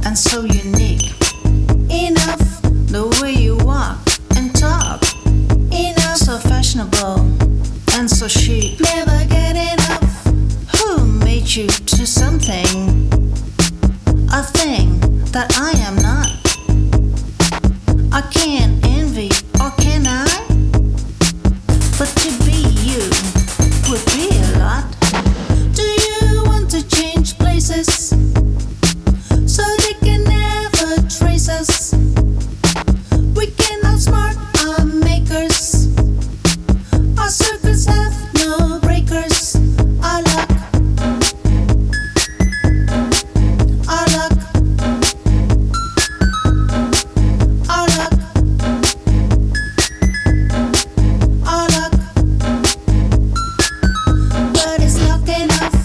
And so unique. Enough. The way you walk and talk. Enough. So fashionable and so chic. Never get enough. Who made you to something? A thing that I am not. I can't envy, or can I? But to be you would be a lot. Do you want to change places? So they can never trace us. We can outsmart our makers. Our circuits have no breakers. Our luck. Our luck. Our luck. Our luck. But it's not enough.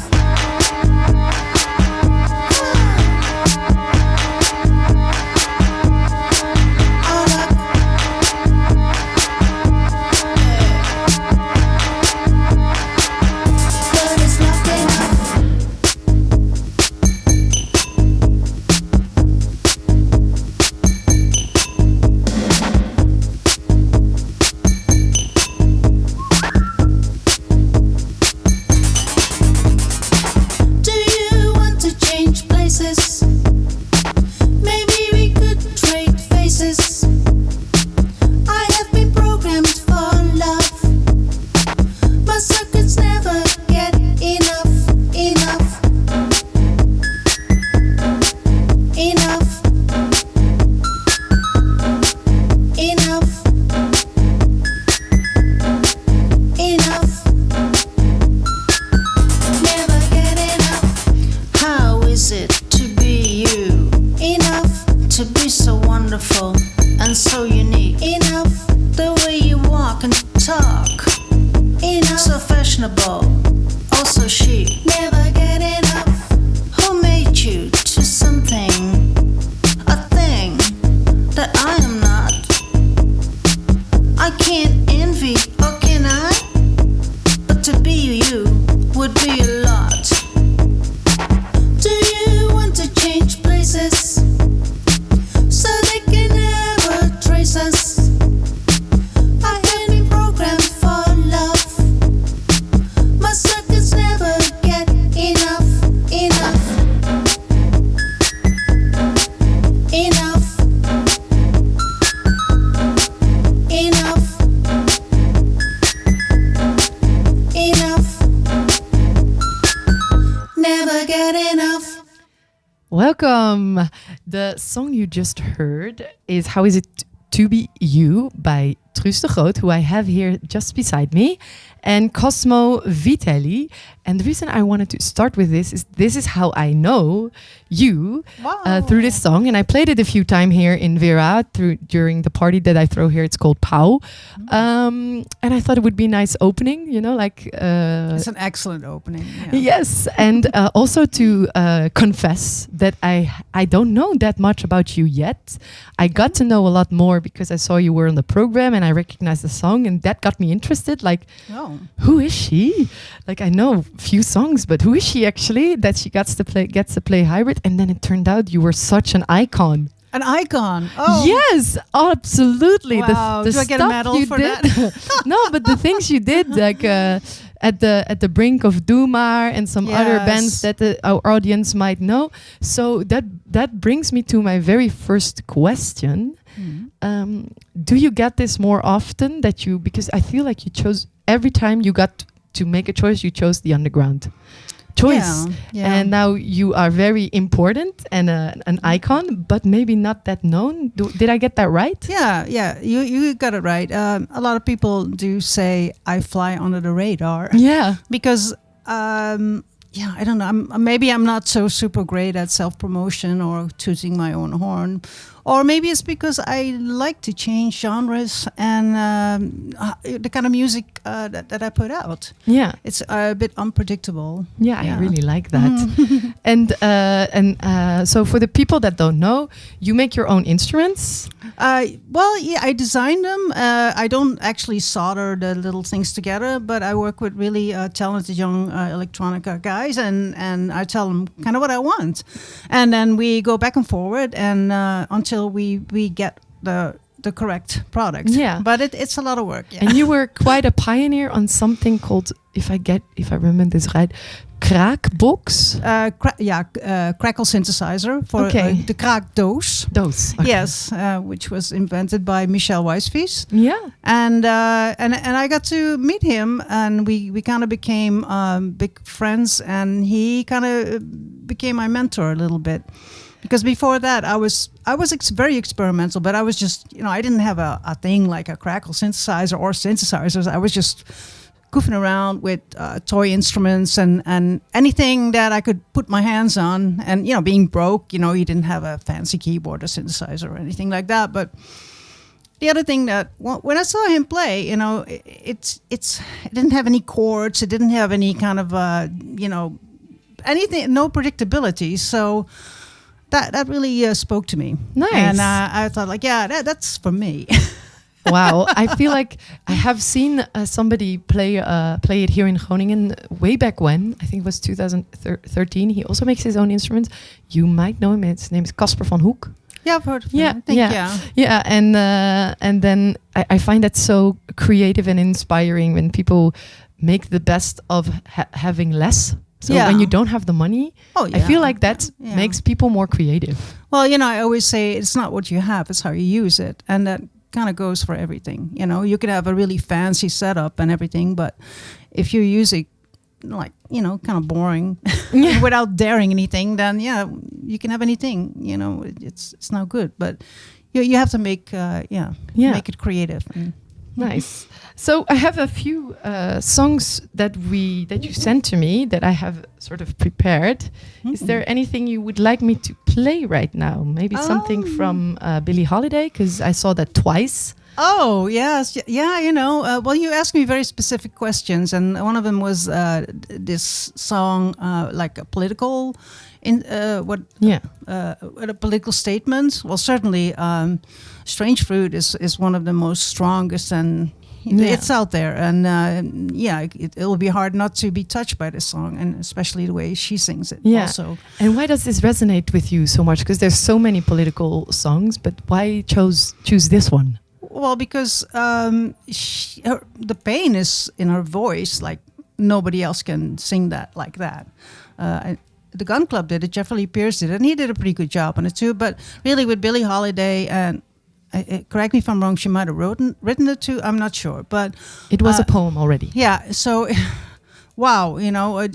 Maybe we could trade faces. I have been programmed for love. My circuits never get enough, enough, enough, enough, enough. Never get enough. How is it to be you? Enough to be so wonderful and so unique. Enough the way you walk and talk. Enough so fashionable, also chic. Never get enough. Who made you to something? A thing that I am not. I can't envy, or can I? But to be you would be a lot. Do you want to change places? So they can never trace us. I have been programmed for love. My circuits never get enough, enough, enough, enough, enough. Never get enough. Welcome. The song you just heard is How Is It To Be You by Truus de Groot, who I have here just beside me, and Cosmo Vitelli. And the reason I wanted to start with this is how I know you through this song. And I played it a few times here in Vera during the party that I throw here. It's called Pau. And I thought it would be a nice opening, It's an excellent opening. Yeah. Yes, and also to confess that I don't know that much about you yet. I got to know a lot more because I saw you were on the program and I recognized the song, and that got me interested. Like, who is she? Like, I know a few songs, but who is she actually? That she gets to play hybrid, and then it turned out you were such an icon. An icon. Oh. Yes, absolutely. Wow. The Do I get a medal for did, that? No, but the things you did, like at the brink of Doomar and some other bands that our audience might know. So that brings me to my very first question. Do you get this more often because I feel like you chose every time you got to make a choice, you chose the underground choice. Yeah. And now you are very important and an icon, but maybe not that known. Did I get that right? Yeah, you got it right. A lot of people do say I fly under the radar. Yeah. Because, I don't know. Maybe I'm not so super great at self-promotion or tooting my own horn. Or maybe it's because I like to change genres and the kind of music that I put out. Yeah. It's a bit unpredictable. Yeah, I really like that. And so for the people that don't know, you make your own instruments. Well, yeah, I design them. I don't actually solder the little things together, but I work with really talented young electronica guys, and I tell them kind of what I want, and then we go back and forward, and until we get the correct product. Yeah. But it's a lot of work. Yeah. And you were quite a pioneer on something called, if I remember this right, kraakbox. Crackle synthesizer for the kraakdoos. Those. Okay. Yes, which was invented by Michel Wijsvies. Yeah. And I got to meet him, and we kind of became big friends, and he kind of became my mentor a little bit. Because before that, I was very experimental, but I was just, I didn't have a thing like a Crackle synthesizer or synthesizers. I was just goofing around with toy instruments and anything that I could put my hands on. And, being broke, you didn't have a fancy keyboard or synthesizer or anything like that. But the other thing that, when I saw him play, it didn't have any chords. It didn't have any kind of, anything, no predictability. So that really spoke to me. Nice. And I thought, that's for me. Wow. I feel like I have seen somebody play it here in Groningen way back when. I think it was 2013. He also makes his own instruments. You might know him. His name is Casper van Hoek. Yeah, I've heard of him. Yeah, I think, yeah. And then I find that so creative and inspiring when people make the best of having less. So when you don't have the money, I feel like that makes people more creative. Well, I always say it's not what you have, it's how you use it. And that kind of goes for everything. You could have a really fancy setup and everything, but if you use it like, kind of boring without daring anything, then you can have anything, it's not good. But you have to make make it creative. Nice. So I have a few songs that you sent to me that I have sort of prepared. Mm-hmm. Is there anything you would like me to play right now? Maybe something from Billie Holiday, because I saw that twice. Oh, yes. Yeah, well, you asked me very specific questions, and one of them was this song, like a political, a political statement. Well, certainly, Strange Fruit is one of the most strongest, and it's out there. And it'll be hard not to be touched by this song, and especially the way she sings it. Yeah. Also. And why does this resonate with you so much? Because there's so many political songs, but why choose this one? Well, because the pain is in her voice, like nobody else can sing that like that. The Gun Club did it, Jeffrey Lee Pierce did it, and he did a pretty good job on it too. But really with Billie Holiday, and correct me if I'm wrong, she might have written it too, I'm not sure. But it was a poem already. Yeah, so wow,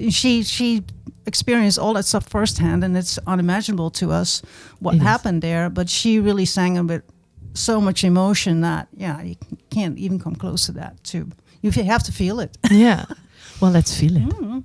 she experienced all that stuff firsthand, and it's unimaginable to us what happened there. But she really sang it with so much emotion that you can't even come close to that too. You have to feel it. Yeah. Well, let's feel it. Mm.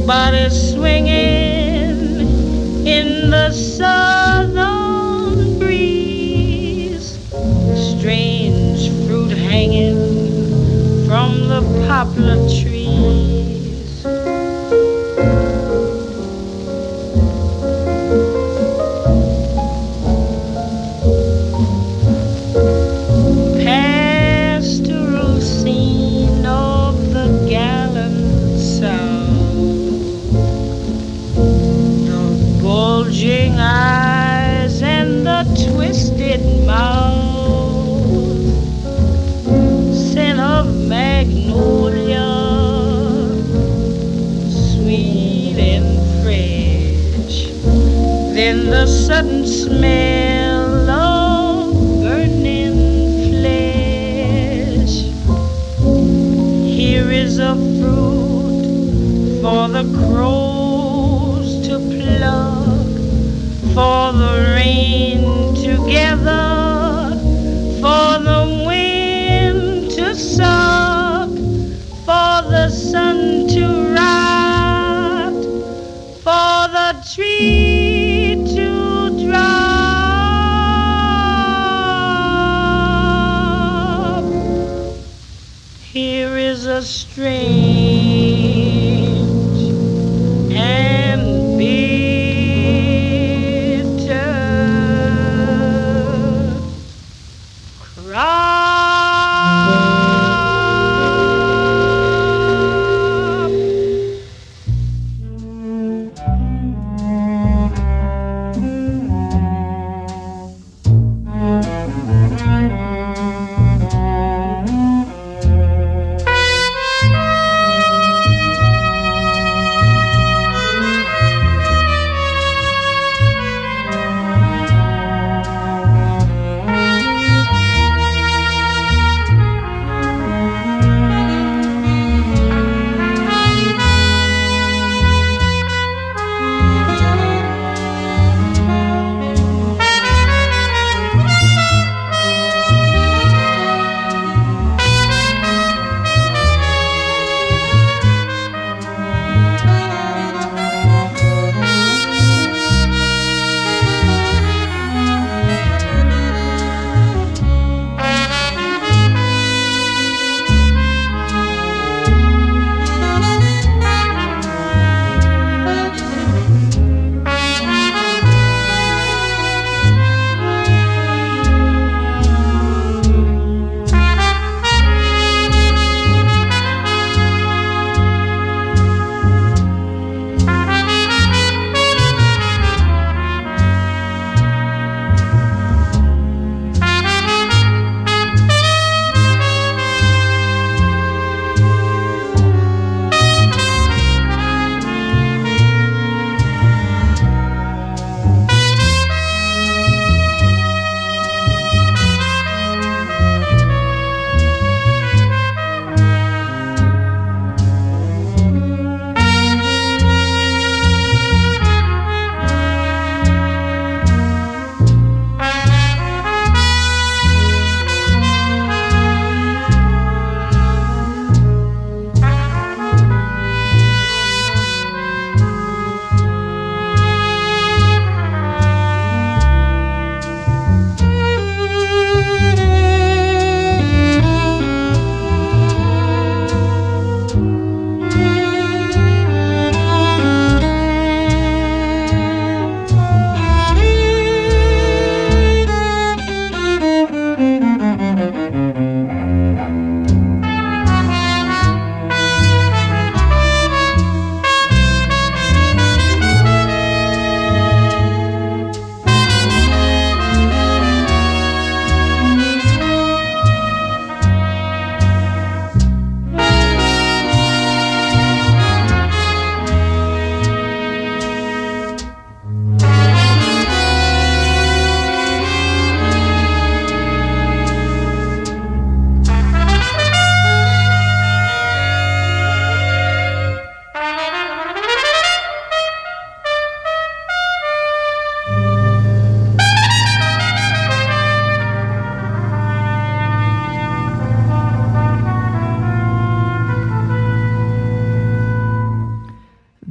body swinging in the southern breeze, strange fruit hanging from the poplar trees. Pastoral scene of the gallant South, the bulging eyes and the twisted mouth, scent of magnolia, sweet and fresh, then the sudden smell of burning flesh. Here is a fruit for the crows to pluck, for the rain to gather, for the wind to suck, for the sun to rot, for the tree to drop. Here is a strange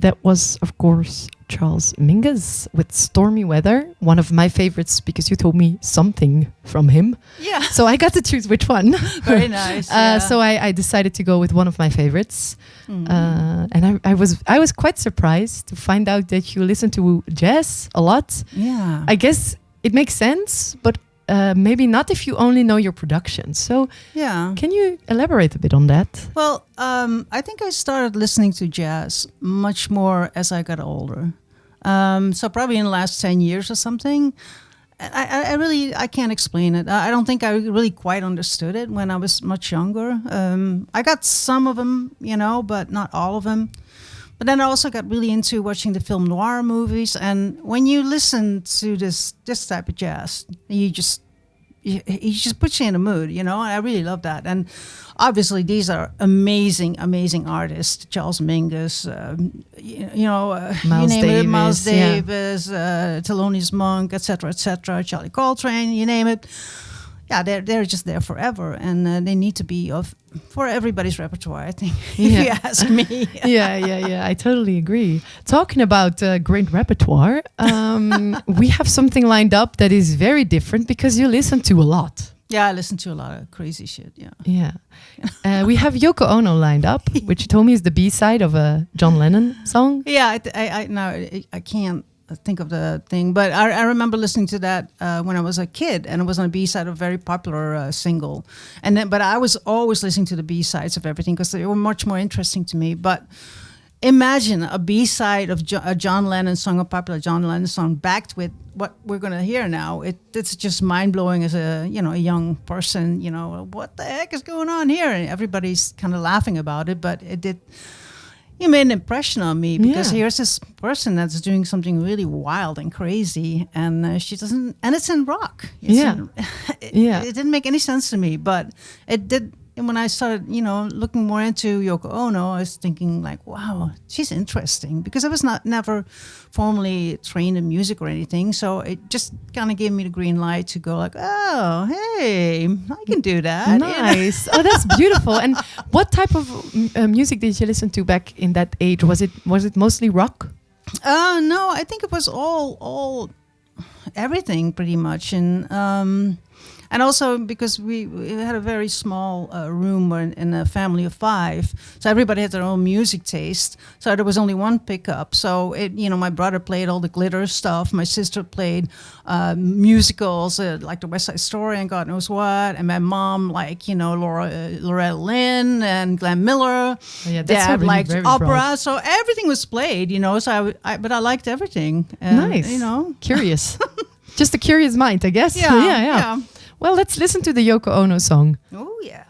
that was, of course, Charles Mingus with Stormy Weather, one of my favorites because you told me something from him. Yeah. So I got to choose which one. Very nice. Yeah. So I decided to go with one of my favorites. Mhm. And I was quite surprised to find out that you listen to jazz a lot. Yeah. I guess it makes sense, but maybe not if you only know your production. So Yeah. can you elaborate a bit on that? Well, I think I started listening to jazz much more as I got older. So probably in the last 10 years or something. I really, I can't explain it. I don't think I really quite understood it when I was much younger. I got some of them, but not all of them. But then I also got really into watching the film noir movies. And when you listen to this type of jazz, he just puts you in a mood, and I really love that. And obviously these are amazing artists. Charles Mingus, Miles you name it, Miles Davis, yeah. Davis, Thelonious Monk, etc., Charlie Coltrane, you name it. Yeah, they're just there forever, and they need to be for everybody's repertoire, I think, if you ask me. Yeah. I totally agree. Talking about great repertoire, we have something lined up that is very different because you listen to a lot. Yeah, I listen to a lot of crazy shit, yeah. Yeah. We have Yoko Ono lined up, which you told me is the B-side of a John Lennon song. Yeah, I can't think of the thing, but I remember listening to that when I was a kid, and it was on a B-side of a very popular single. But I was always listening to the B-sides of everything because they were much more interesting to me. But imagine a B-side of a John Lennon song, a popular John Lennon song, backed with what we're going to hear now. It's just mind-blowing as a young person. What the heck is going on here? And everybody's kind of laughing about it, but it made an impression on me because here's this person that's doing something really wild and crazy, and she doesn't, and it's in rock. It didn't make any sense to me, but it did. And when I started, looking more into Yoko Ono, I was thinking like, wow, she's interesting, because I was never formally trained in music or anything. So it just kind of gave me the green light to go like, oh, hey, I can do that. Nice. Oh, that's beautiful. And what type of music did you listen to back in that age? Was it mostly rock? No, I think it was all everything pretty much. And also because we had a very small room in a family of 5, so everybody had their own music taste. So there was only one pickup. So my brother played all the glitter stuff. My sister played musicals like the West Side Story and God knows what. And my mom Loretta Lynn and Glenn Miller. Oh, yeah, that's Dad really liked very opera. broad. So everything was played. So but I liked everything. Nice. Curious. Just a curious mind, I guess. Yeah. Well, let's listen to the Yoko Ono song. Oh, yeah.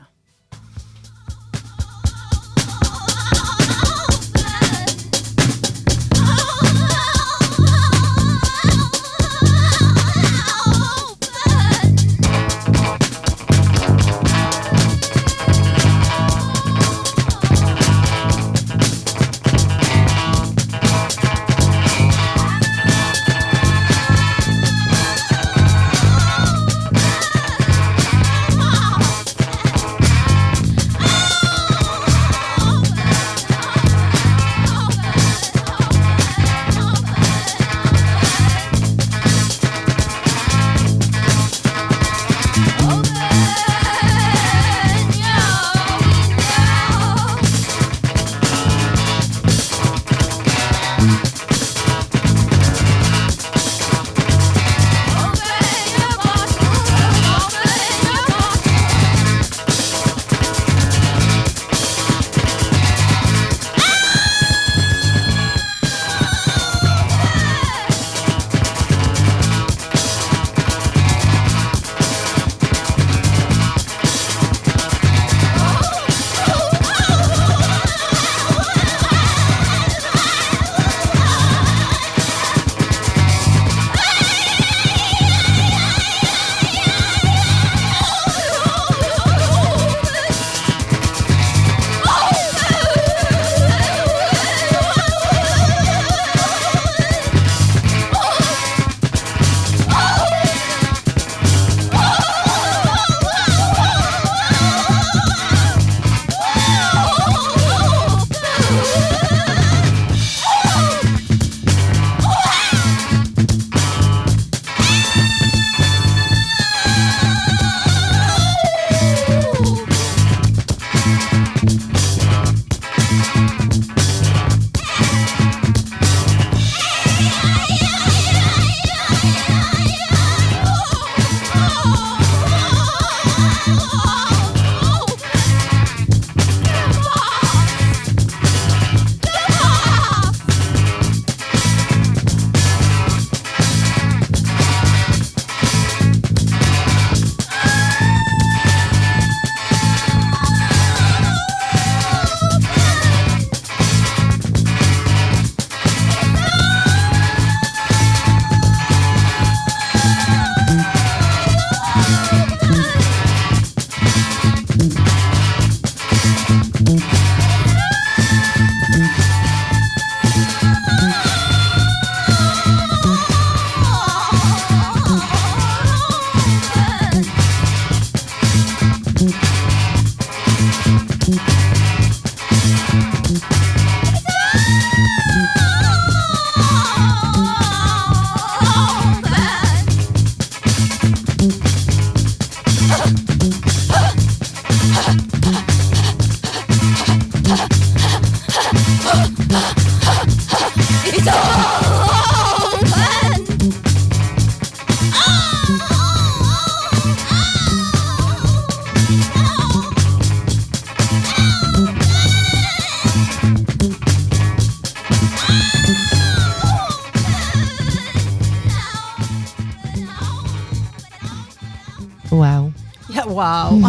Wow. Yeah, wow.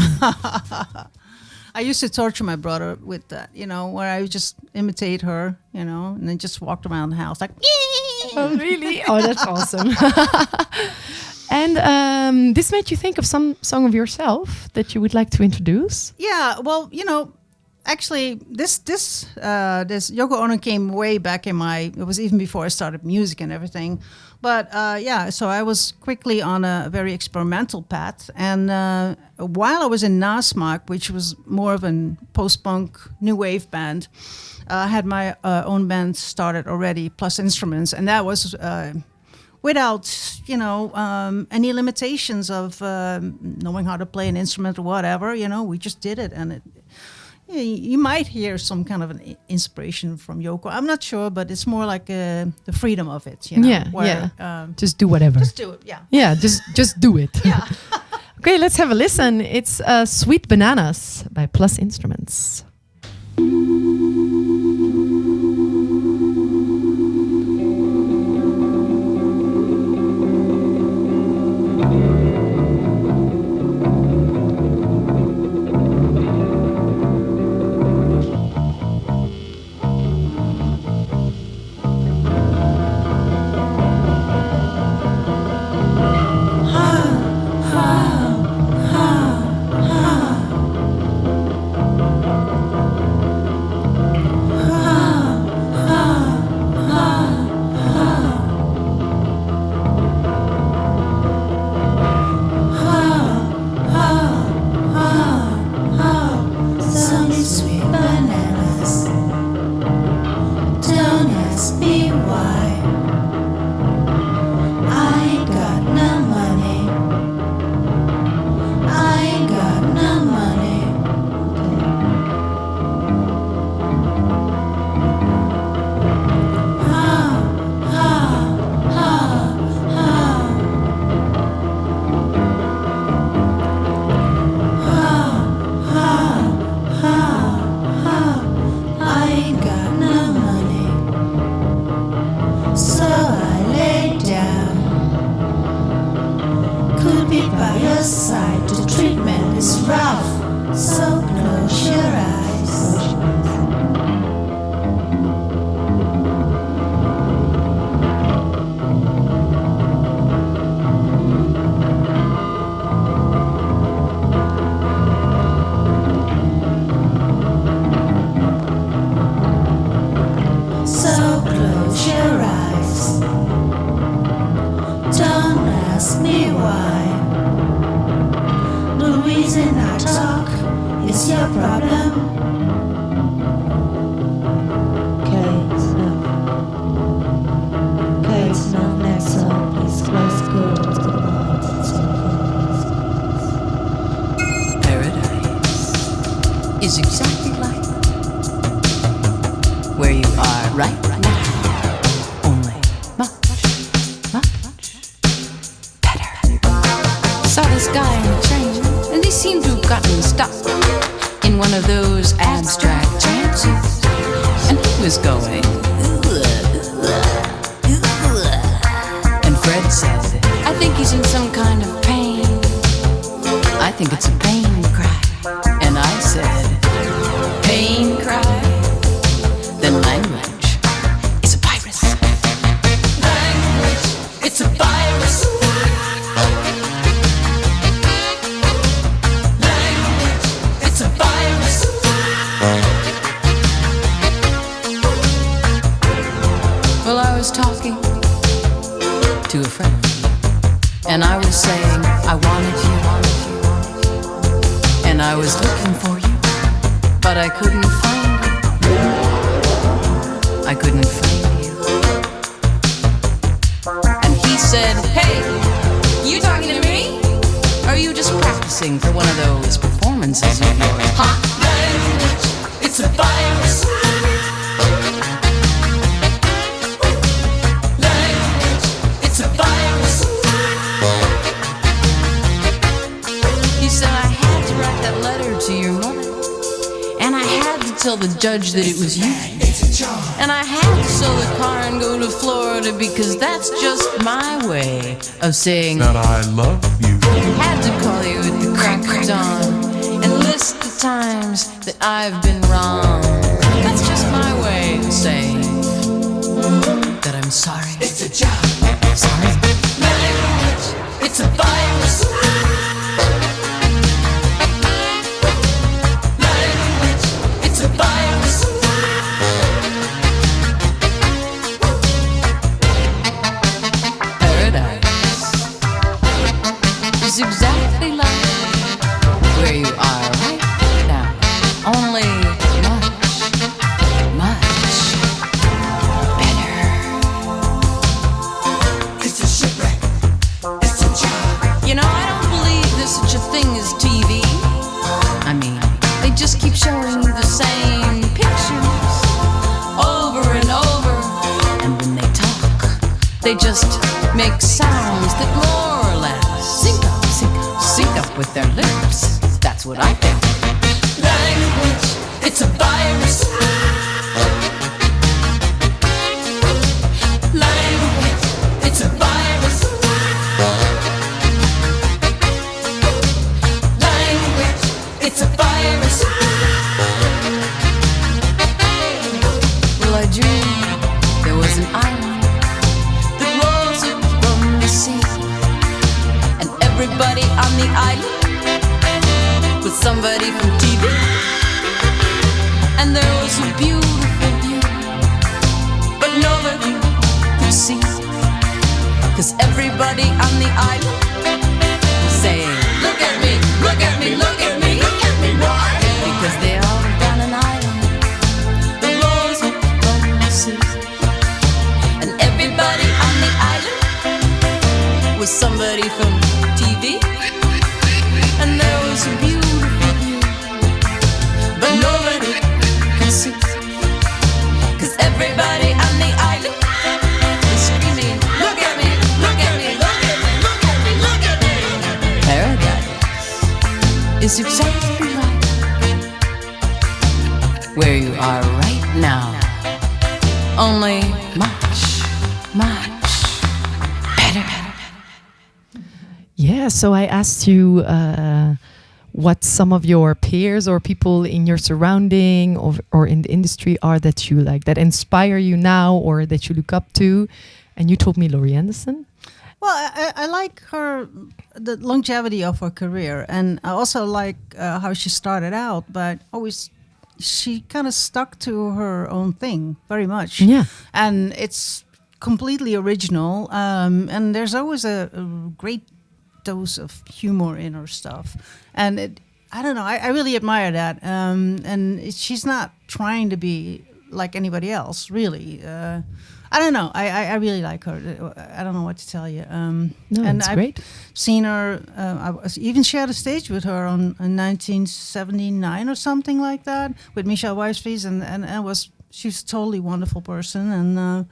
I used to torture my brother with that, where I would just imitate her, and then just walked around the house like, Oh, really? Oh, that's awesome. And this made you think of some song of yourself that you would like to introduce? Yeah, well, actually, this Yoko Ono came way back it was even before I started music and everything. But so I was quickly on a very experimental path. And while I was in Nasmak, which was more of a post-punk new wave band, I had my own band started already, Plus Instruments. And that was without, any limitations of knowing how to play an instrument or whatever. We just did it. And you might hear some kind of an inspiration from Yoko. I'm not sure, but it's more like the freedom of it. Just do whatever. Just do it. Yeah. Yeah, just do it. Yeah. Okay, let's have a listen. It's Sweet Bananas by Plus Instruments. Is exactly like where you are right now, only much better. Saw this guy on the train, and he seemed to have gotten stuck in one of those abstract trances, and he was going, and Fred said, I think he's in some kind of pain. I think it's a pain cry. And I said, pain cry? Then language is a virus. Language, it's a virus. Language, it's a virus. Well, I was talking to a friend, and I was saying, I wanted you. And I was looking for you, but I couldn't find you. I couldn't find you. And he said, hey, you talking to me? Or are you just practicing for one of those performances of yours? Hot language, it's a virus. Language, it's a virus. He said, I had to write that letter to your mother, and I had to tell the judge that it was you, and I had to sell the car and go go to Florida because that's just my way of saying That I love you. had to call you at the crack of dawn and list the times that I've been wrong. That's just my way of saying that I'm sorry. It's a job. Sorry. Language. It's a virus. Language. It's a virus. Paradise is exactly like where you are right now. Only much better. It's a shipwreck. It's a job. You know, I don't believe there's such a thing as TV. I mean, they just keep showing you the same pictures over and over. And when they talk, they just make sounds that more or less sync up with their lips. That's what I think. Language, it's a virus. Language, it's a virus. Language, it's a virus. Well, I dreamed there was an island that rose up from the sea, and everybody on the island was somebody from TV. And there was a beautiful view, but nobody could see, 'cause everybody on the island was saying, look at me, look at me, look at me, look at me, why? Because they all lived on an island that rose up from the sea, and everybody on the island was somebody from TV. And there was a beautiful view, but nobody could see, 'cause everybody on the island was screaming, look at me, look at me, look at me, look at me, look at me. Paradise is exactly like where you are right now. Only much better. Yeah, so I asked you what some of your peers or people in your surrounding or in the industry are that you like, that inspire you now or that you look up to. And you told me Laurie Anderson. Well, I like the longevity of her career, and I also like how she started out, but always she kind of stuck to her own thing very much. Yeah. And it's completely original, and there's always a great dose of humor in her stuff. And I don't know, I really admire that. And she's not trying to be like anybody else, really. I don't know. I really like her. I don't know what to tell you. No, and it's I've great. seen her. I was even shared a stage with her in 1979 or something like that with Michelle Weisfries, and it was, she's a totally wonderful person. And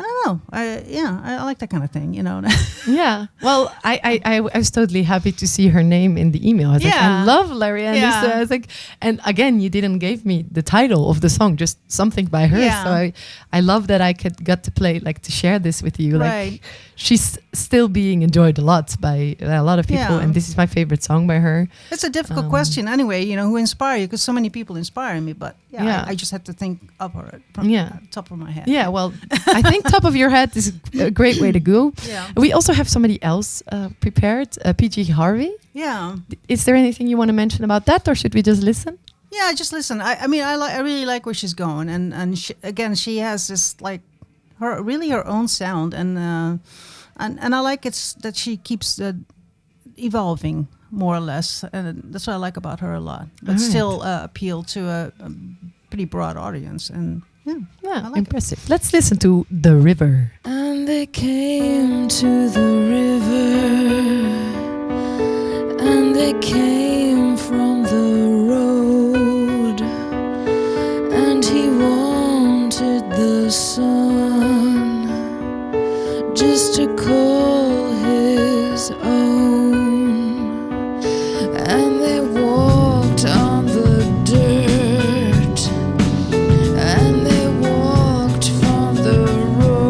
I don't know. I like that kind of thing, you know. Yeah. Well, I was totally happy to see her name in the email. I was like, I Yeah. love Larry Anderson. Yeah. I was like, and again, you didn't give me the title of the song, just something by her. Yeah. So I love that I got to play, like, to share this with you. Like, Right. she's still being enjoyed a lot by a lot of people, Yeah. and this is my favorite song by her. It's a difficult question anyway, you know, who inspire you, because so many people inspire me, but Yeah. I just had to think of her from Yeah. the top of my head. Yeah, well, I think top of your head is a great way to go. Yeah. We also have somebody else prepared, PG Harvey. Yeah. Is there anything you want to mention about that, or should we just listen? Yeah, just listen. I mean, I really like where she's going, and she has this, like, her own sound, and I like that she keeps evolving more or less, and that's what I like about her a lot. But Alright. still appeal to a pretty broad audience, and I like it. Impressive. Let's listen to The River. And they came to the river, and they came from the road, and he wanted the sun just to call his own, and they walked on the dirt, and they walked from the road.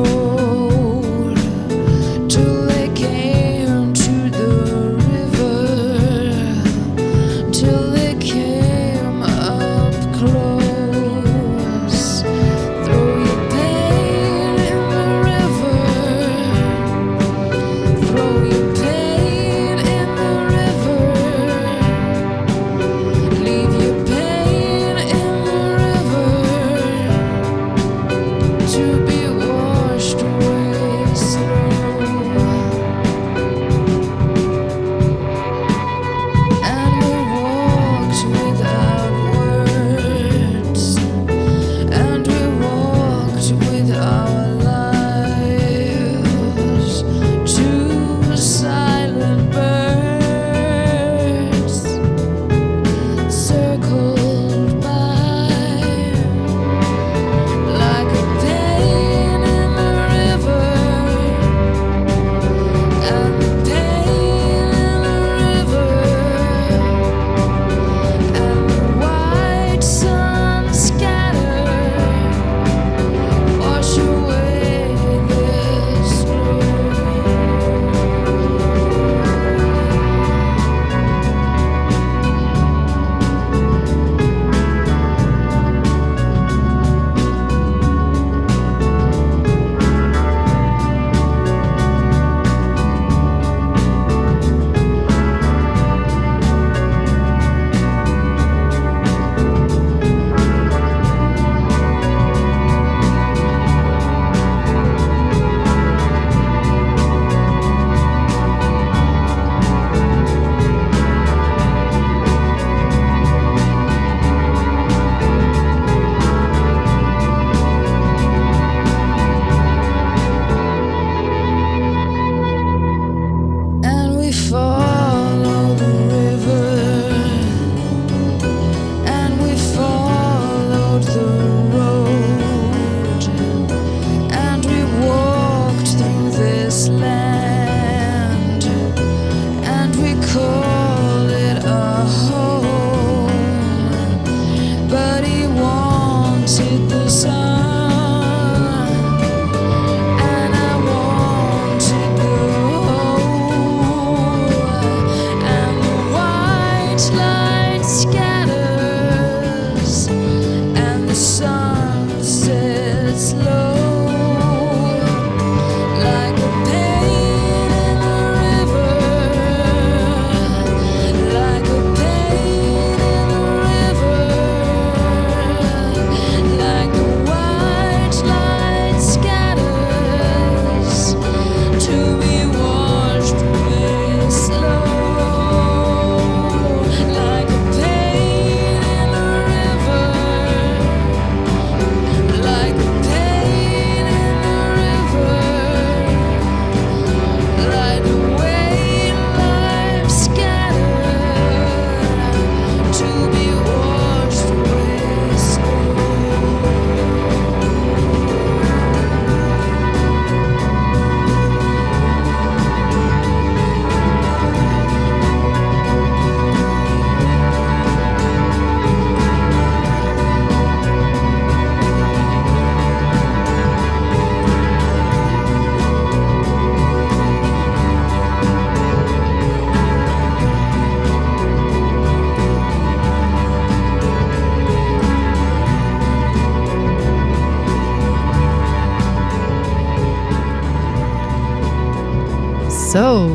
So,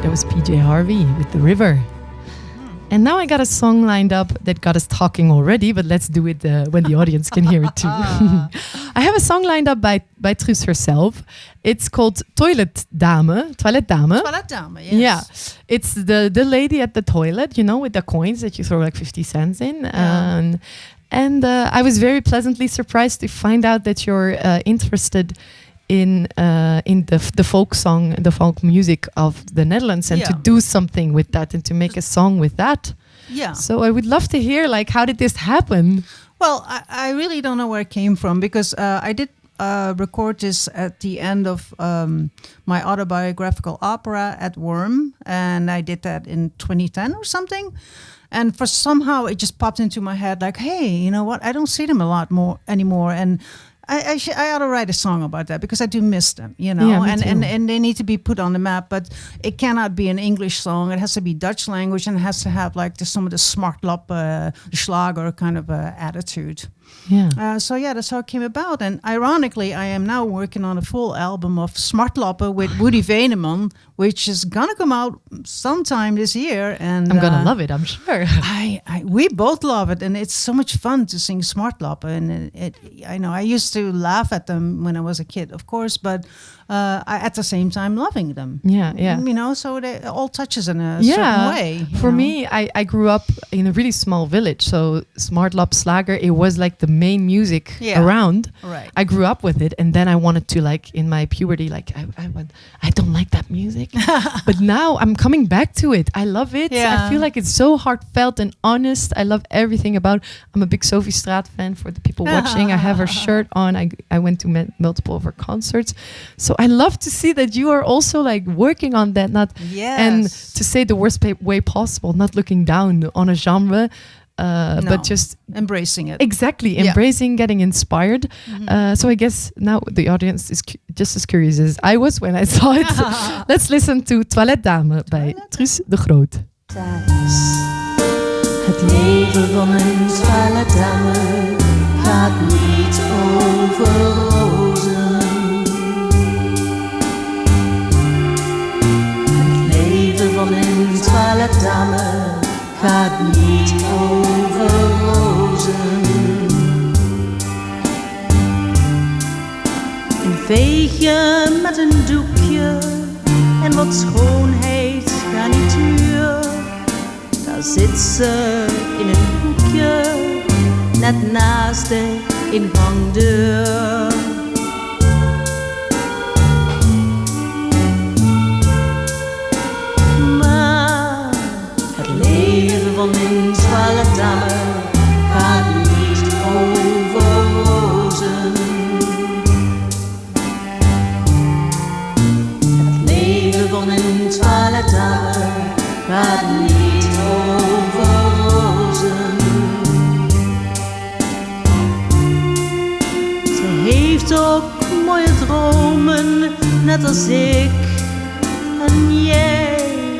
that was PJ Harvey with The River. And now I got a song lined up that got us talking already, but let's do it when the audience can hear it too. I have a song lined up by Truus herself. It's called Toilet Dame. Toilet Dame, yes. Yeah. It's the lady at the toilet, with the coins that you throw like 50 cents in. Yeah. And I was very pleasantly surprised to find out that you're interested in the folk song, the folk music of the Netherlands, and to do something with that and to make a song with that. Yeah. So I would love to hear, how did this happen? Well, I really don't know where it came from, because I did record this at the end of my autobiographical opera at Worm, and I did that in 2010 or something. And for somehow it just popped into my head, like, hey, you know what? I don't see them a lot more anymore, and I ought to write a song about that, because I do miss them, Yeah, and they need to be put on the map. But it cannot be an English song. It has to be Dutch language, and it has to have some of the smartlap, Schlager kind of attitude. Yeah. So that's how it came about. And ironically, I am now working on a full album of smartlappen with Woody Veneman, which is gonna come out sometime this year. And I'm gonna love it, I'm sure. we both love it, and it's so much fun to sing smartlappen. And I know I used to laugh at them when I was a kid, of course, but at the same time loving them. Yeah. So they all touches in a certain way. For me, I grew up in a really small village, so smartlap slager, it was like the main music around. Right. I grew up with it, and then I wanted to, in my puberty, I don't like that music. But now I'm coming back to it. I love it. Yeah. I feel like it's so heartfelt and honest. I love everything about it. I'm a big Sophie Straat fan, for the people watching. I have her shirt on. I went to multiple of her concerts. So I love to see that you are also working on that, and to say the worst way possible, not looking down on a genre, but just embracing it. Exactly, embracing, getting inspired. So I guess now the audience is just as curious as I was when I saw it. Let's listen to Toilet Dame bij Truus de Groot. Het leven van een toiletdame gaat niet over rozen. Het leven van een toiletdame gaat niet over rozen. Een veegje met een doekje en wat schoonheidsgarnituur. Daar zit ze in een hoekje, net naast de ingangdeur. Maar het leven van een toiletdame gaat niet over rozen. Het leven van een toiletdame gaat niet over rozen. Ze heeft ook mooie dromen, net als ik. En jij,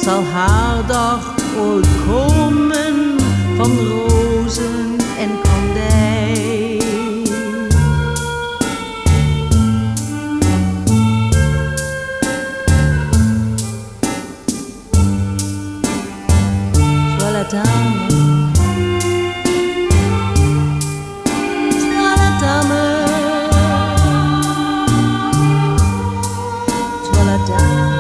zal haar dag ooit komen van rozen en kandij. Toiletdame, toiletdame, toiletdame.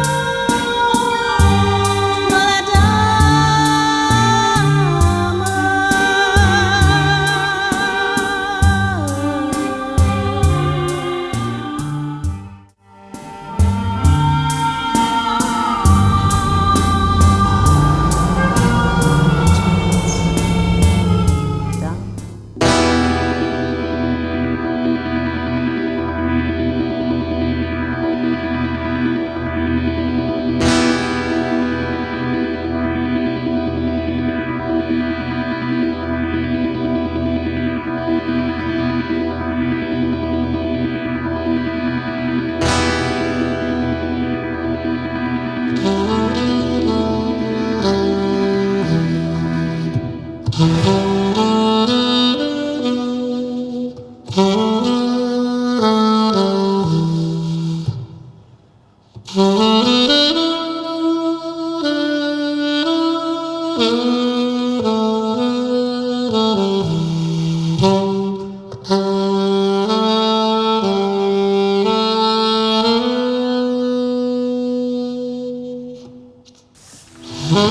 Find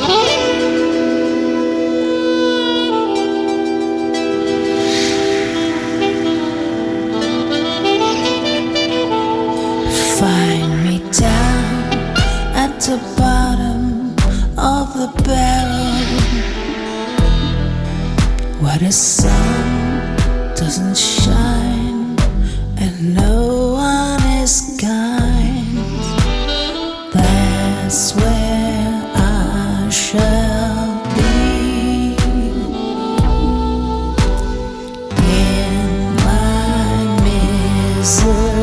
me down at the bottom of the barrel, where the sun doesn't shine and no one is kind. That's where I shall be, in my misery.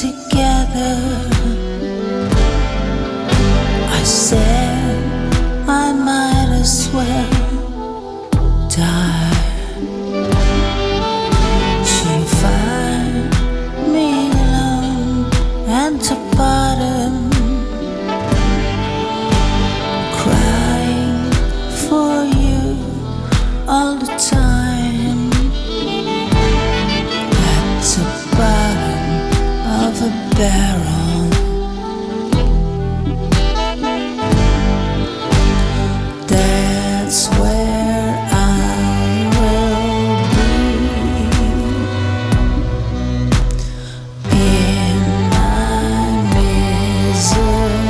Together, I said I might as well die. She find me alone at the bottom, crying for you all the time. At the bottom of a barrel. That's where I will be, in my misery.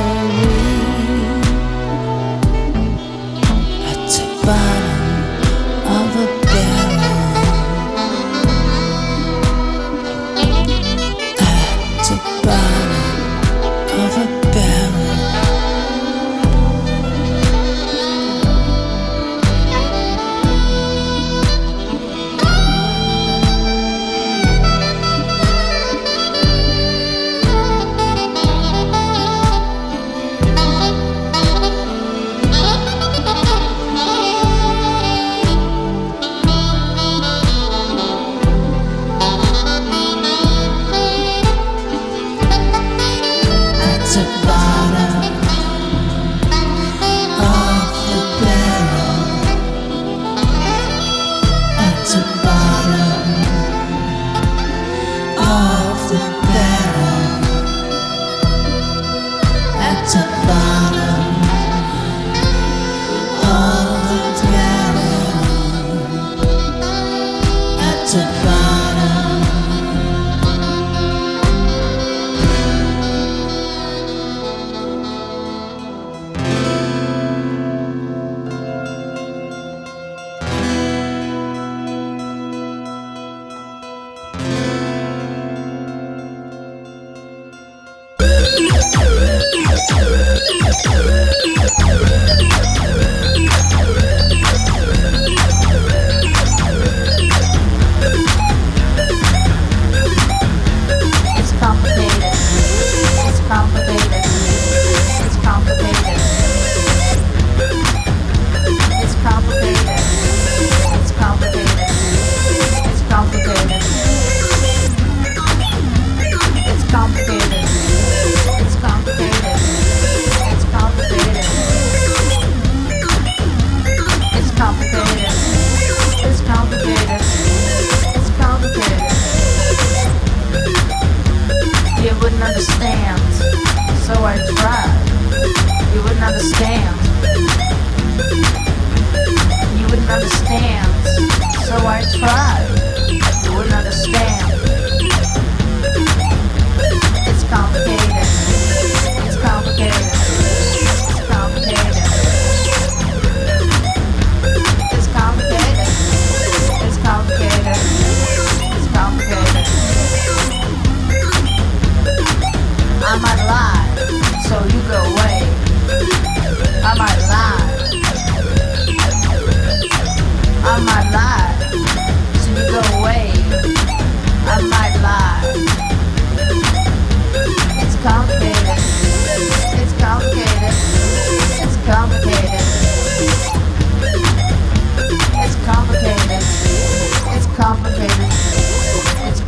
At the bottom of a barrel. Bottom of a barrel.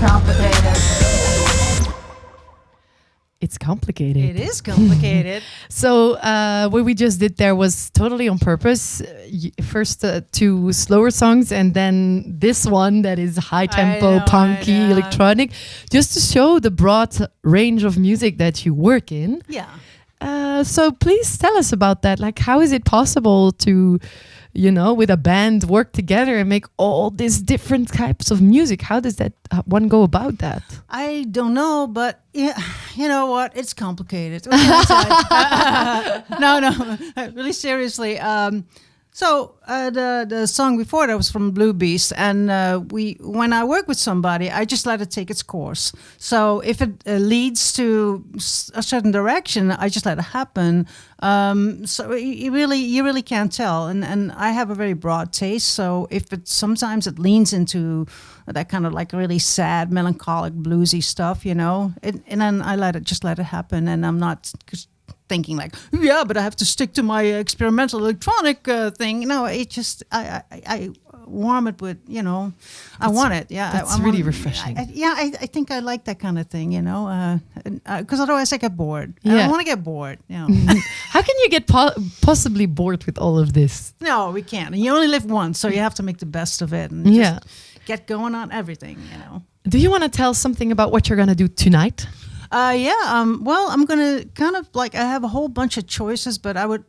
complicated. It's complicated. It is complicated. So what we just did there was totally on purpose. First two slower songs, and then this one that is high tempo, punky, electronic, just to show the broad range of music that you work in. Yeah. So please tell us about that. Like, how is it possible to, with a band work together and make all these different types of music? How does that one go about that? I don't know, but yeah, you know what? It's complicated. What can I say? No, really seriously. So the song before that was from Blue Beast, and when I work with somebody, I just let it take its course. So if it leads to a certain direction, I just let it happen. So you really can't tell, and I have a very broad taste. So if sometimes it leans into that kind of like really sad, melancholic, bluesy stuff, and then I let it happen, and I'm not thinking like, yeah, but I have to stick to my experimental electronic thing. No, it just I warm it with, I want it. Yeah, that's really refreshing. I think I like that kind of thing, because otherwise I get bored. Yeah. I don't want to get bored. How can you get possibly bored with all of this? No, we can't. You only live once, so you have to make the best of it and just get going on everything. Do you want to tell something about what you're gonna do tonight? Well, I'm gonna kind of like, I have a whole bunch of choices, but I would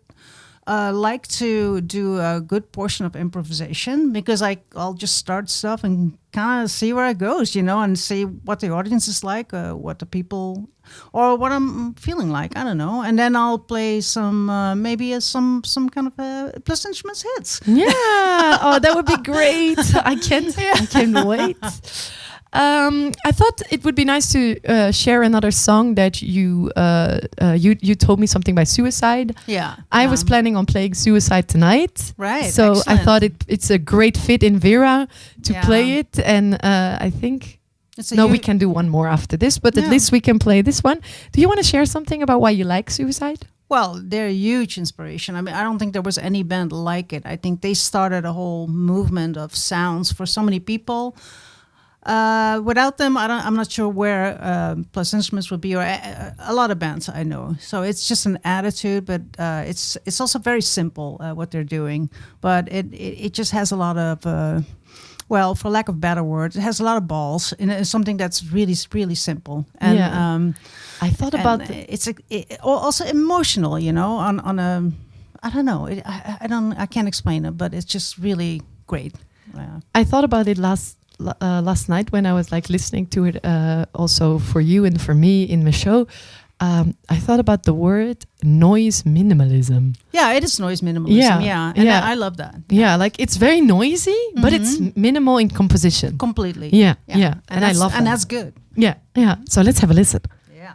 like to do a good portion of improvisation, because I'll just start stuff and kind of see where it goes, and see what the audience is like, what the people, or what I'm feeling like. I don't know, and then I'll play some maybe some kind of plus instruments hits. Yeah. Oh, that would be great. I can't wait. I thought it would be nice to share another song that you told me something by Suicide. Yeah. I was planning on playing Suicide tonight. Right. So excellent. I thought it's a great fit in Vera to play it, and I think we can do one more after this, but at least we can play this one. Do you want to share something about why you like Suicide? Well, they're a huge inspiration. I mean, I don't think there was any band like it. I think they started a whole movement of sounds for so many people. Without them, I'm not sure where Plus Instruments would be, or a lot of bands I know. So it's just an attitude, but it's also very simple what they're doing. But it just has a lot of, for lack of better words, it has a lot of balls, and it's something that's really, really simple. And I thought about it's also emotional, on a, I don't know, I can't explain it, but it's just really great. I thought about it last night when I was like listening to it, also for you and for me in the show. I thought about the word noise minimalism. Yeah, it is noise minimalism. And I love that. Yeah, like it's very noisy, but it's minimal in composition. Completely. Yeah. And I love that. And that's good. Yeah. So let's have a listen. Yeah.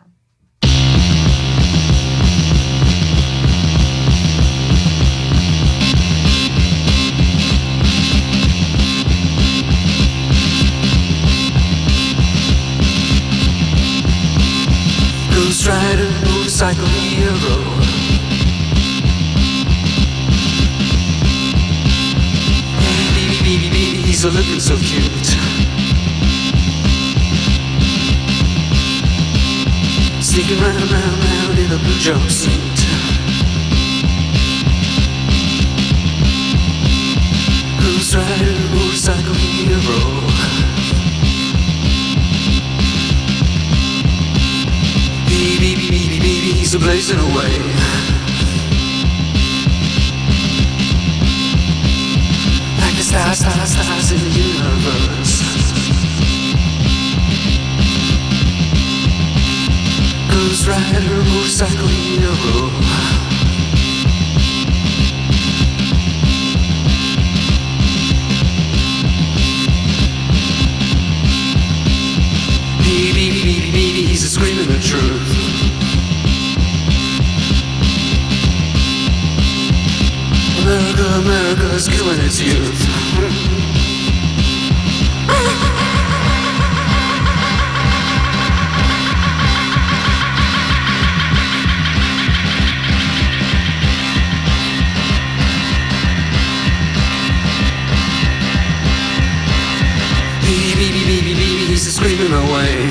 Ghost rider, motorcycle hero. Baby, he's looking so cute. Sneaking round in a blue jumpsuit. Ghost rider, motorcycle hero. Baby, he's blazing away. Like the stars in the universe. Ghost rider, motorcycle hero. Baby, he's screaming the truth. America's killing its youth. Baby, trees are screaming away.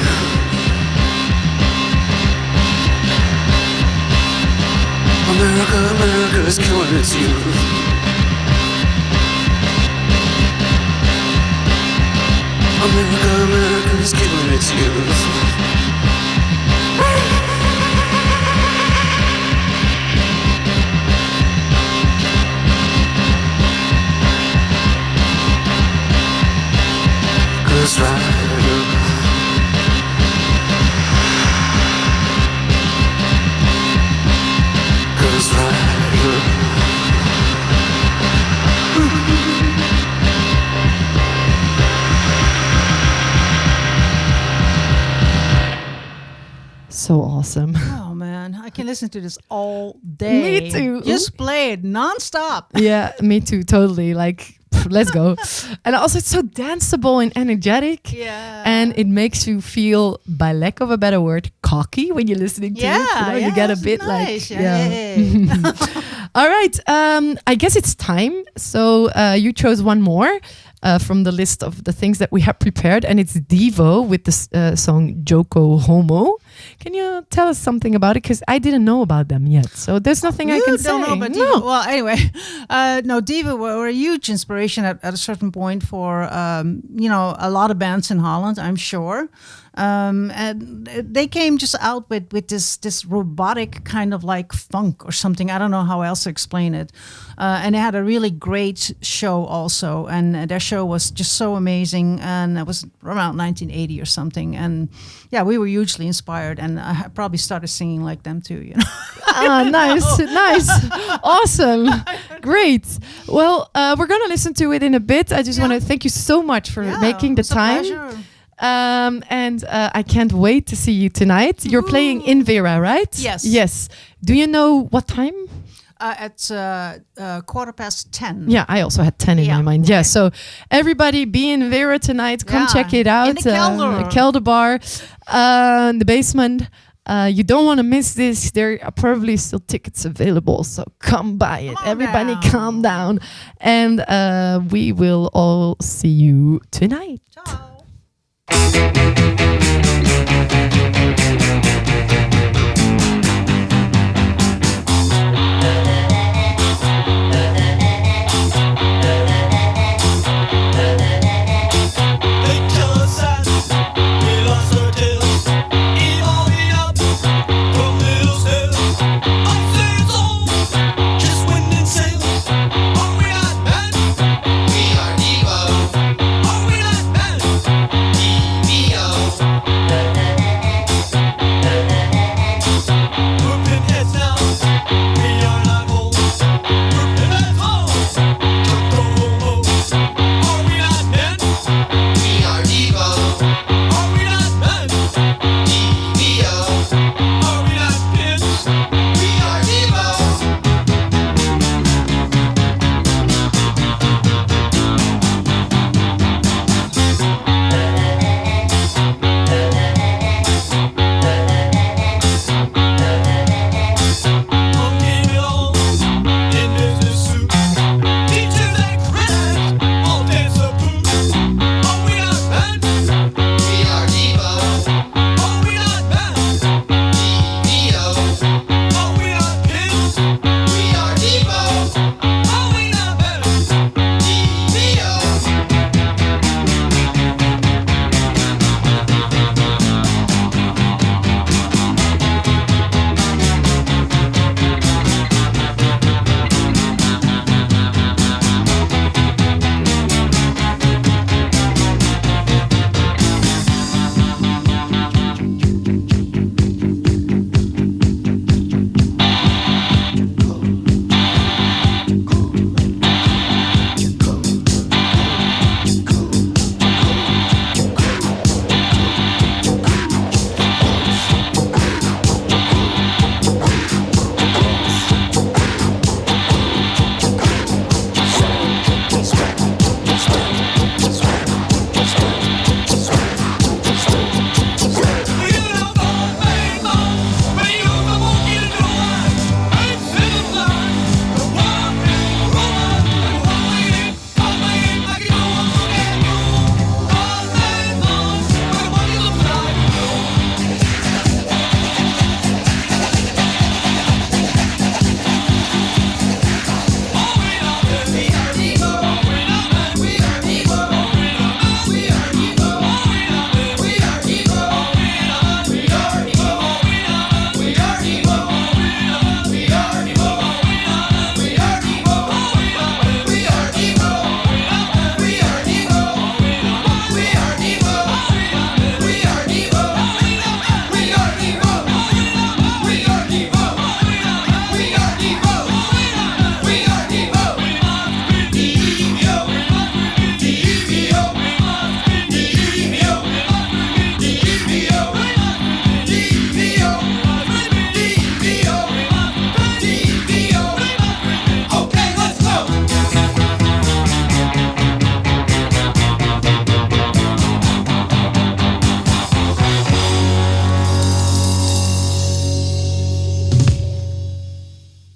America, America is killing its youth. America, America is killing its youth. Ghost Rider, Ghost Rider. So awesome. Oh man, I can listen to this all day. Me too. Just play it nonstop. Yeah, me too, totally. Like, let's go. And also, it's so danceable and energetic. Yeah. And it makes you feel, by lack of a better word, cocky when you're listening to it. You get a it's bit nice. like, yeah. All right, I guess it's time. So you chose one more from the list of the things that we have prepared, and it's Devo with the song Joko Homo. Can you tell us something about it? Because I didn't know about them yet, so there's nothing I You can don't say. know about Diva. Well, anyway, no, Diva were a huge inspiration at a certain point for a lot of bands in Holland, I'm sure. And they came just out with this robotic kind of like funk or something. I don't know how else to explain it. And they had a really great show also, and their show was just so amazing. And it was around 1980 or something. And yeah, we were hugely inspired, and I probably started singing like them too. You know. Ah, nice, awesome, great. Well, we're gonna listen to it in a bit. I just want to thank you so much for making the it's a time. pleasure. And I can't wait to see you tonight. You're playing in Vera, right? Yes. Yes. Do you know what time? At 10:15. Yeah, I also had 10 in Yeah, my mind. Yeah, okay. so everybody be in Vera tonight. Come Yeah, check it out. in the Kelder. Kelder Bar, in the basement. You don't want to miss this. There are probably still tickets available, so come buy it. Everybody calm down. And we will all see you tonight. Ciao.